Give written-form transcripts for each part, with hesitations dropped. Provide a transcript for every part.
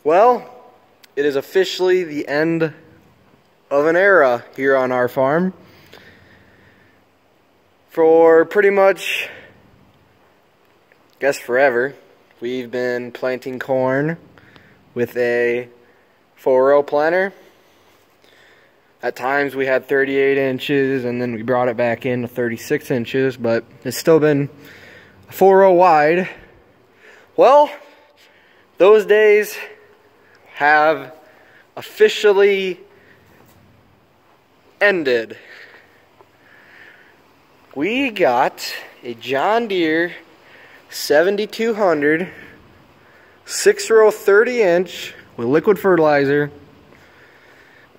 Well, it is officially the end of an era here on our farm. For pretty much, I guess forever, we've been planting corn with a 4-row planter. At times we had 38 inches and then we brought it back in to 36 inches, but it's still been 4-row wide. Well, those days have officially ended. We got a John Deere 7200 6-row 30-inch with liquid fertilizer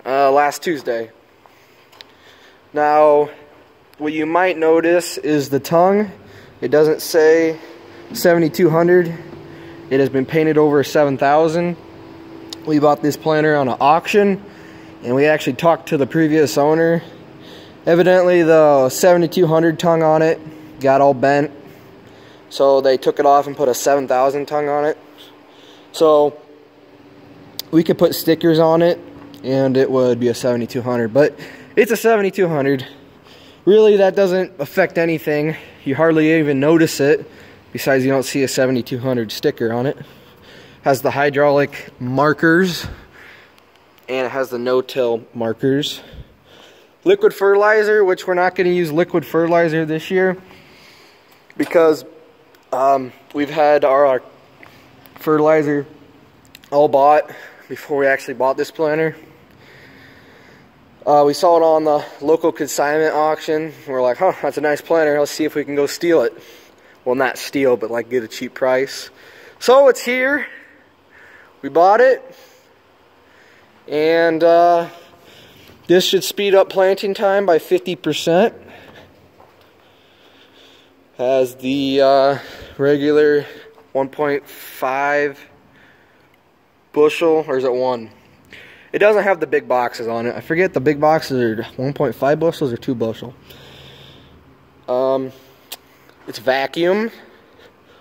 last Tuesday. Now, what you might notice is the tongue. It doesn't say 7200. It has been painted over 7000. We bought this planter on an auction, and we actually talked to the previous owner. Evidently, the 7200 tongue on it got all bent, so they took it off and put a 7000 tongue on it. So we could put stickers on it, and it would be a 7200, but it's a 7200. Really, that doesn't affect anything. You hardly even notice it. Besides, you don't see a 7200 sticker on it. Has the hydraulic markers, and it has the no-till markers. Liquid fertilizer, which we're not going to use liquid fertilizer this year because we've had our fertilizer all bought before we actually bought this planter. We saw it on the local consignment auction. We're like, huh, that's a nice planter. Let's see if we can go steal it. Well, not steal, but like get a cheap price. So it's here. We bought it, and this should speed up planting time by 50%. Has the regular 1.5 bushel, or is it 1? It doesn't have the big boxes on it. I forget the big boxes are 1.5 bushels or 2 bushel. It's vacuum,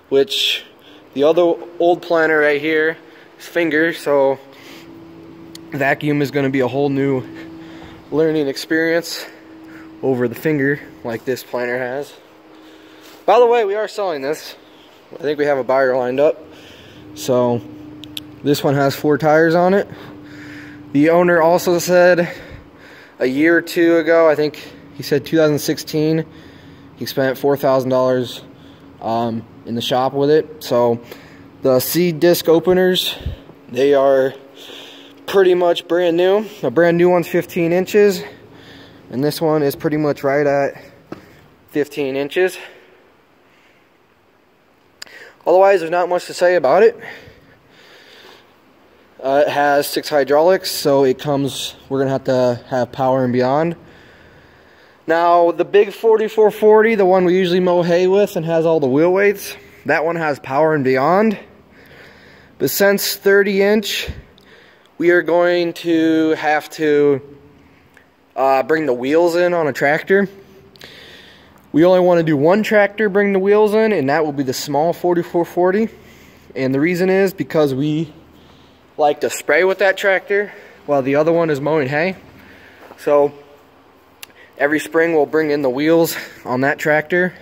which the other old planter right here is finger, so vacuum is going to be a whole new learning experience over the finger like this planter has. By the way, we are selling this. I think we have a buyer lined up. So this one has 4 tires on it. The owner also said a year or two ago, I think he said 2016, he spent $4,000 in the shop with it. So the seed disc openers, they are pretty much brand new. A brand new one's 15 inches, and this one is pretty much right at 15 inches. Otherwise, there's not much to say about it. It has 6 hydraulics, so it comes, we're going to have power and beyond. Now, the big 4440, the one we usually mow hay with and has all the wheel weights, that one has power and beyond. But since 30-inch, we are going to have to bring the wheels in on a tractor. We only want to do one tractor bring the wheels in, and that will be the small 4440. And the reason is because we like to spray with that tractor while the other one is mowing hay. So every spring we'll bring in the wheels on that tractor,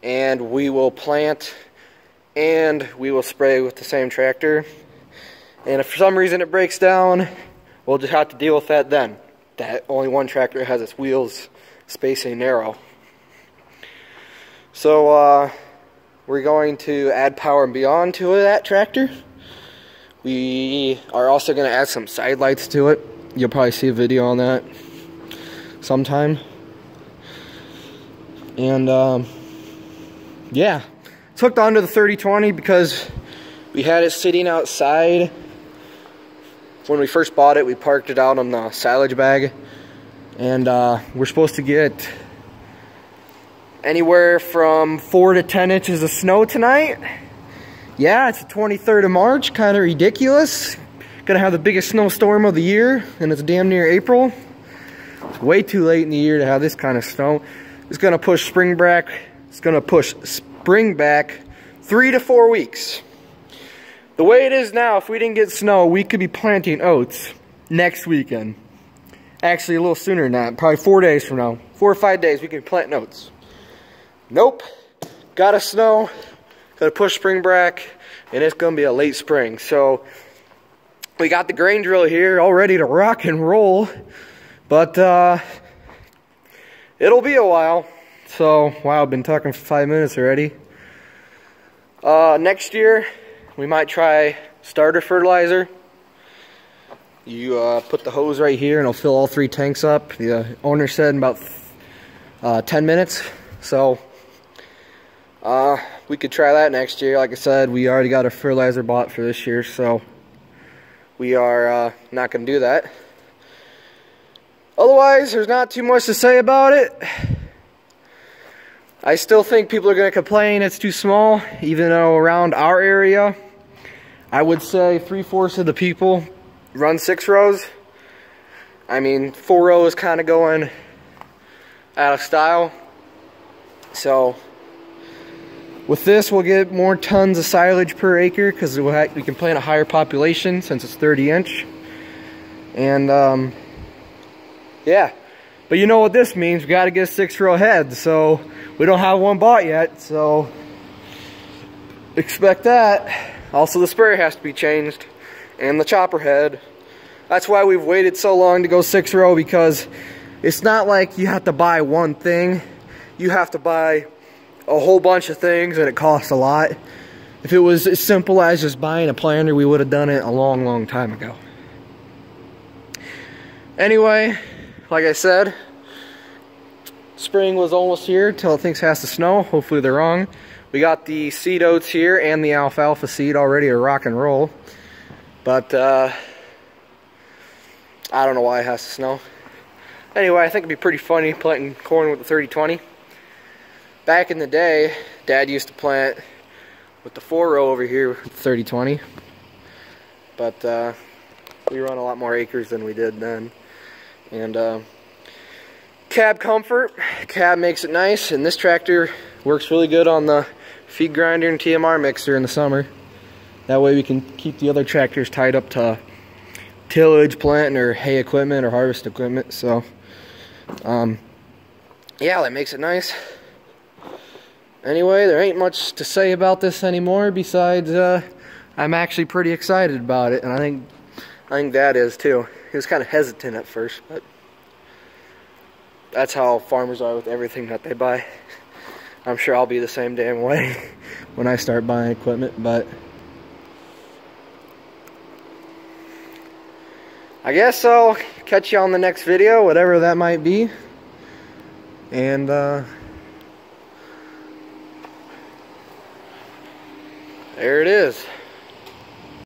and we will plant and we will spray with the same tractor. And if for some reason it breaks down, we'll just have to deal with that then. That only one tractor has its wheels spacing narrow. So we're going to add power and beyond to that tractor. We are also going to add some side lights to it. You'll probably see a video on that sometime. And yeah, it's hooked onto the 3020 because we had it sitting outside. When we first bought it, we parked it out on the silage bag, and we're supposed to get anywhere from 4 to 10 inches of snow tonight. Yeah, it's the 23rd of March, kind of ridiculous. Gonna have the biggest snowstorm of the year, and it's damn near April. It's way too late in the year to have this kind of snow. It's gonna push spring back. It's gonna push spring back 3 to 4 weeks. The way it is now, if we didn't get snow, we could be planting oats next weekend. Actually, a little sooner than that. Probably 4 days from now. 4 or 5 days, we can plant oats. Nope. Gotta snow. Gotta push spring back. And it's gonna be a late spring. So, we got the grain drill here all ready to rock and roll. But, it'll be a while. So, wow, I've been talking for 5 minutes already. Next year, we might try starter fertilizer. You put the hose right here and it'll fill all 3 tanks up. The owner said in about 10 minutes. So we could try that next year. Like I said, we already got a fertilizer bought for this year, so we are not going to do that. Otherwise, there's not too much to say about it. I still think people are going to complain it's too small, even though around our area, I would say 3/4 of the people run 6 rows. I mean, 4 rows is kind of going out of style. So with this, we'll get more tons of silage per acre because we can plant a higher population since it's 30-inch. And yeah, but you know what this means? We got to get a 6-row head. So we don't have one bought yet. So expect that. Also, the sprayer has to be changed. And the chopper head. That's why we've waited so long to go 6-row, because it's not like you have to buy one thing. You have to buy a whole bunch of things and it costs a lot. If it was as simple as just buying a planter, we would have done it a long time ago. Anyway, like I said, spring was almost here till it thinks it has to snow. Hopefully they're wrong. We got the seed oats here and the alfalfa seed already to rock and roll. But, I don't know why it has to snow. Anyway, I think it'd be pretty funny planting corn with the 30-20. Back in the day, Dad used to plant with the 4-row over here with the 30-20. But, we run a lot more acres than we did then. And, cab comfort. Cab makes it nice, and this tractor works really good on the feed grinder and TMR mixer in the summer. That way we can keep the other tractors tied up to tillage, planting, or hay equipment, or harvest equipment. So, yeah, that makes it nice. Anyway, there ain't much to say about this anymore besides I'm actually pretty excited about it, and I think Dad is too. He was kind of hesitant at first, but that's how farmers are with everything that they buy. I'm sure I'll be the same damn way when I start buying equipment, but I guess I'll catch you on the next video, whatever that might be. And there it is.